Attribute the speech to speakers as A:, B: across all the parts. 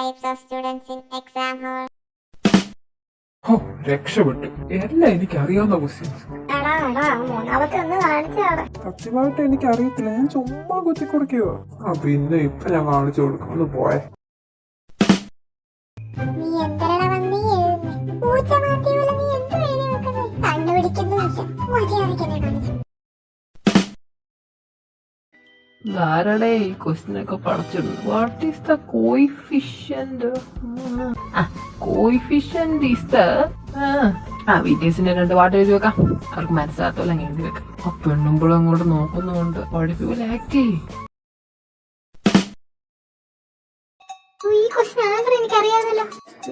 A: types of students in exam hall.
B: ഓ രക്ഷപ്പെട്ടു. എല്ലാം എനിക്ക് അറിയാവുന്ന ക്വസ്റ്റ്യൻസ്. സത്യമായിട്ട് എനിക്ക് അറിയത്തില്ല, ഞാൻ ചുമ്മാ കുത്തി കൊടുക്കുകയോ. പിന്നെ ഇപ്പൊ ഞാൻ കാണിച്ചു കൊടുക്കും, ഒന്ന് പോയെ.
C: ആരടെ ഈ ക്വസ്റ്റ്യൻ ഒക്കെ പഠിച്ചിരുന്നു? What is the coefficient? Coefficient is the വീറ്റേഴ്സിന്റെ 2 വാട്ട് എഴുതി വെക്കാം. അവർക്ക് മനസ്സിലാകത്തോളം അങ്ങനെ എഴുതി വെക്കാം. ആ പെണ്ണുമ്പോഴും അങ്ങോട്ട് നോക്കുന്നുണ്ട്, പഠിപ്പിക്കൂല ആക്ട് ചെയ്യും.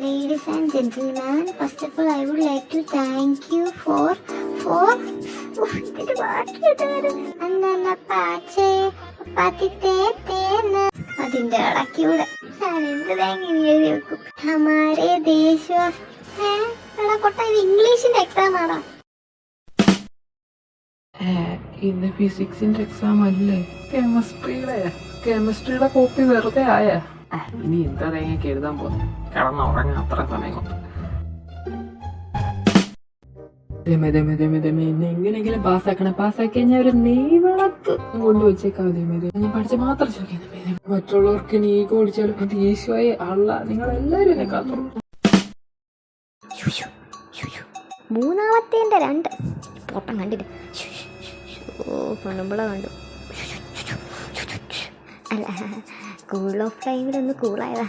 A: Ladies and gentlemen, first of all, I would like to thank you for അതിന്റെ ഇടയ്ക്കൂടെ ഞാൻ എന്ത് തേങ്ങ എഴുതി വെക്കും. ഹമാരെ ദേശവാസ് കൊട്ട, ഇത് ഇംഗ്ലീഷിന്റെ എക്സാം ആണോ?
C: ഇന്ന് ഫിസിക്സിന്റെ എക്സാം അല്ലേ? കെമിസ്ട്രിയുടെ കോപ്പി വെറുതെ ആയ. ഇനി എന്താ തേങ്ങയ്ക്ക് എഴുതാൻ പോകുന്നു? കിടന്നുറങ്ങാൻ അത്ര സമയം കൊണ്ട്. എങ്ങനെയെങ്കിലും പാസ്സാക്കി കഴിഞ്ഞാൽ ഒരു നെയ്വിളക്ക് കൊണ്ടുവച്ചേക്കാം. ഞാൻ പഠിച്ച മാത്രം ചോദിക്കുന്നത്, മറ്റുള്ളവർക്ക് നീ ഓടിച്ചാലും എന്റെ ഈശോയെ അള്ള, നിങ്ങളെല്ലാരും എന്നെ കാത്തോളൂ.
A: മൂന്നാമത്തെ 2 പൊട്ടം കണ്ടില്ല. പെണ്ണുമ്പള കണ്ടു. അല്ല, കൂൾ ഓഫ് ടൈമിലൊന്ന് കൂളായതാ.